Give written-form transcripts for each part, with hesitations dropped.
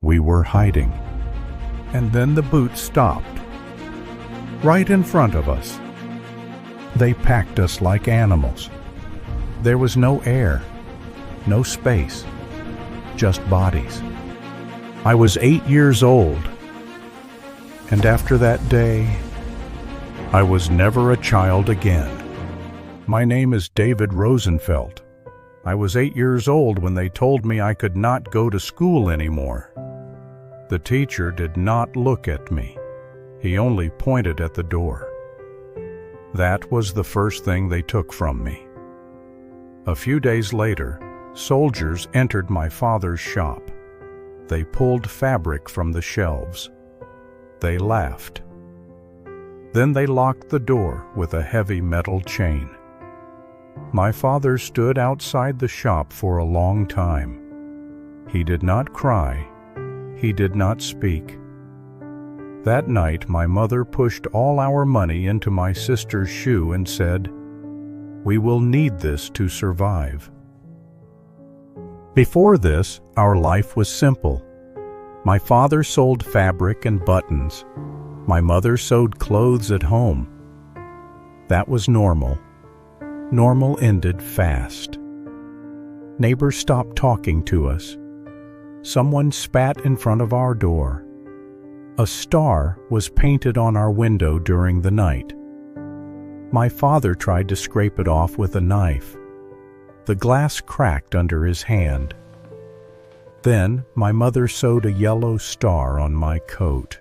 We were hiding. And then the boots stopped. Right in front of us. They packed us like animals. There was no air, no space, just bodies. I was 8 years old, and after that day, I was never a child again. My name is David Rosenfelt. I was 8 years old when they told me I could not go to school anymore. The teacher did not look at me. He only pointed at the door. That was the first thing they took from me. A few days later, soldiers entered my father's shop. They pulled fabric from the shelves. They laughed. Then they locked the door with a heavy metal chain. My father stood outside the shop for a long time. He did not cry. He did not speak. That night, my mother pushed all our money into my sister's shoe and said, "We will need this to survive." Before this, our life was simple. My father sold fabric and buttons. My mother sewed clothes at home. That was normal. Normal ended fast. Neighbors stopped talking to us. Someone spat in front of our door. A star was painted on our window during the night. My father tried to scrape it off with a knife. The glass cracked under his hand. Then my mother sewed a yellow star on my coat.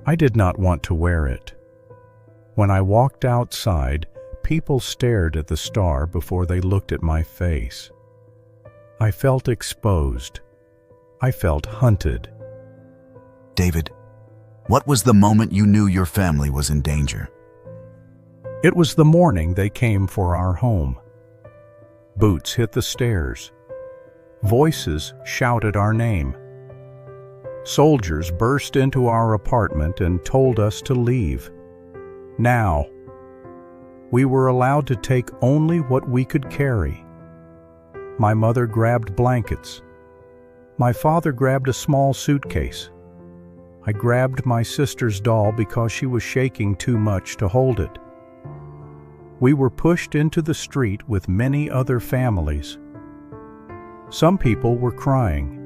I did not want to wear it. When I walked outside, people stared at the star before they looked at my face. I felt exposed. I felt hunted. David, what was the moment you knew your family was in danger? It was the morning they came for our home. Boots hit the stairs. Voices shouted our name. Soldiers burst into our apartment and told us to leave. Now. We were allowed to take only what we could carry. My mother grabbed blankets. My father grabbed a small suitcase. I grabbed my sister's doll because she was shaking too much to hold it. We were pushed into the street with many other families. Some people were crying.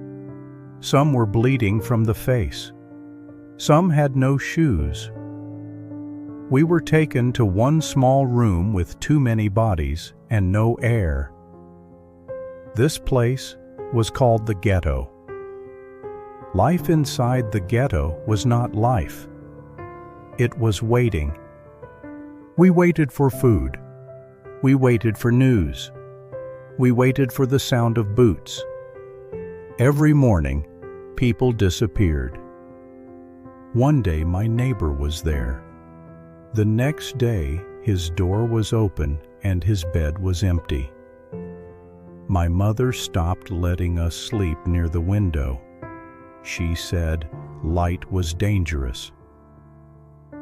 Some were bleeding from the face. Some had no shoes. We were taken to one small room with too many bodies and no air. This place was called the Ghetto. Life inside the ghetto was not life. It was waiting. We waited for food. We waited for news. We waited for the sound of boots. Every morning, people disappeared. One day, my neighbor was there. The next day, his door was open and his bed was empty. My mother stopped letting us sleep near the window. She said light was dangerous.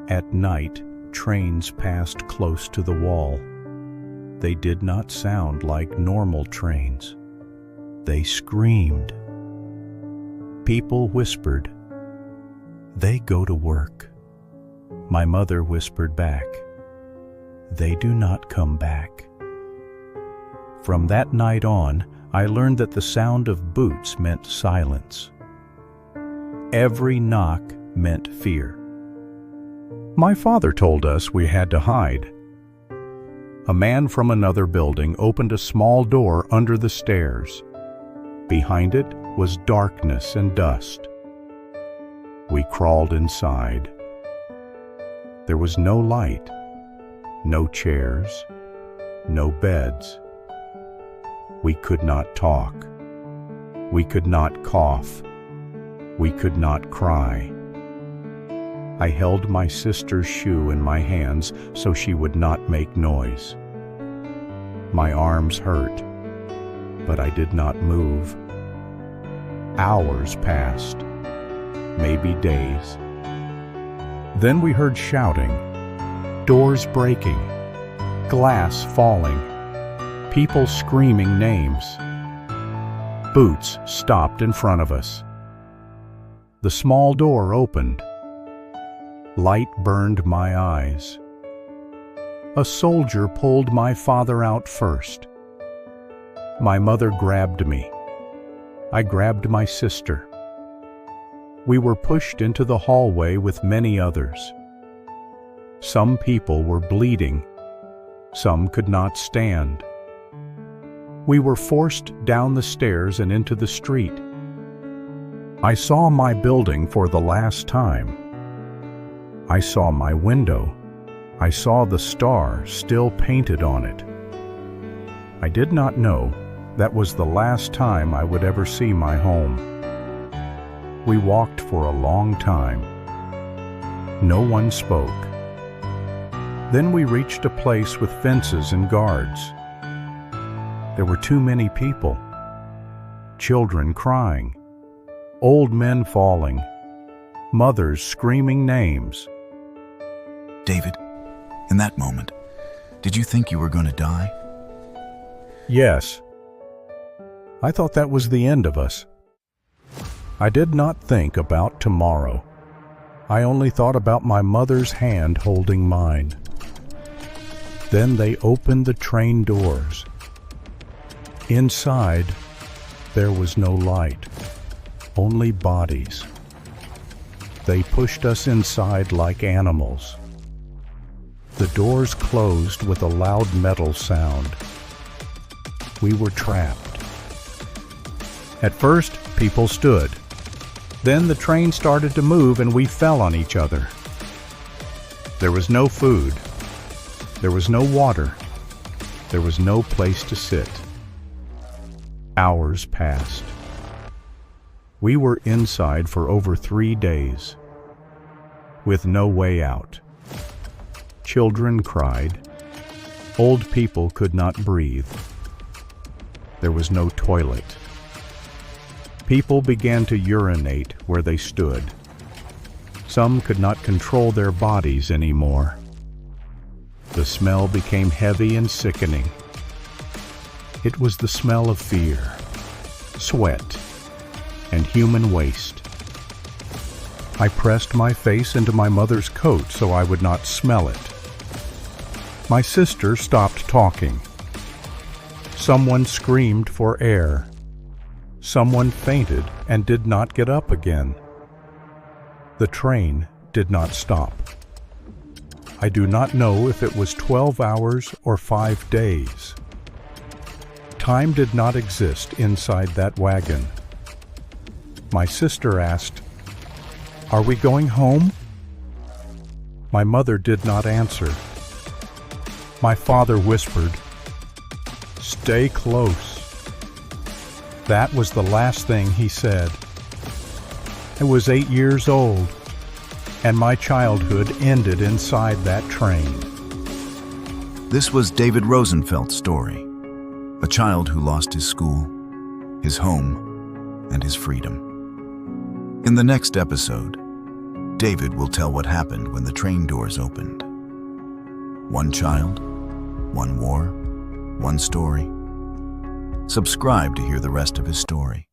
At night, trains passed close to the wall. They did not sound like normal trains. They screamed. People whispered, "They go to work." My mother whispered back, "They do not come back." From that night on, I learned that the sound of boots meant silence. Every knock meant fear. My father told us we had to hide. A man from another building opened a small door under the stairs. Behind it was darkness and dust. We crawled inside. There was no light, no chairs, no beds. We could not talk. We could not cough. We could not cry. I held my sister's shoe in my hands so she would not make noise. My arms hurt, but I did not move. Hours passed, maybe days. Then we heard shouting, doors breaking, glass falling, people screaming names. Boots stopped in front of us. The small door opened. Light burned my eyes. A soldier pulled my father out first. My mother grabbed me. I grabbed my sister. We were pushed into the hallway with many others. Some people were bleeding. Some could not stand. We were forced down the stairs and into the street. I saw my building for the last time. I saw my window. I saw the star still painted on it. I did not know that was the last time I would ever see my home. We walked for a long time. No one spoke. Then we reached a place with fences and guards. There were too many people. Children crying. Old men falling. Mothers screaming names. David, in that moment, did you think you were going to die? Yes. I thought that was the end of us. I did not think about tomorrow. I only thought about my mother's hand holding mine. Then they opened the train doors. Inside, there was no light, only bodies. They pushed us inside like animals. The doors closed with a loud metal sound. We were trapped. At first, people stood. Then the train started to move and we fell on each other. There was no food. There was no water. There was no place to sit. Hours passed. We were inside for over 3 days, with no way out. Children cried. Old people could not breathe. There was no toilet. People began to urinate where they stood. Some could not control their bodies anymore. The smell became heavy and sickening. It was the smell of fear, sweat, and human waste. I pressed my face into my mother's coat so I would not smell it. My sister stopped talking. Someone screamed for air. Someone fainted and did not get up again. The train did not stop. I do not know if it was 12 hours or 5 days. Time did not exist inside that wagon. My sister asked, "Are we going home?" My mother did not answer. My father whispered, "Stay close." That was the last thing he said. I was 8 years old, and my childhood ended inside that train. This was David Rosenfelt's story, a child who lost his school, his home, and his freedom. In the next episode, David will tell what happened when the train doors opened. One child, one war, one story. Subscribe to hear the rest of his story.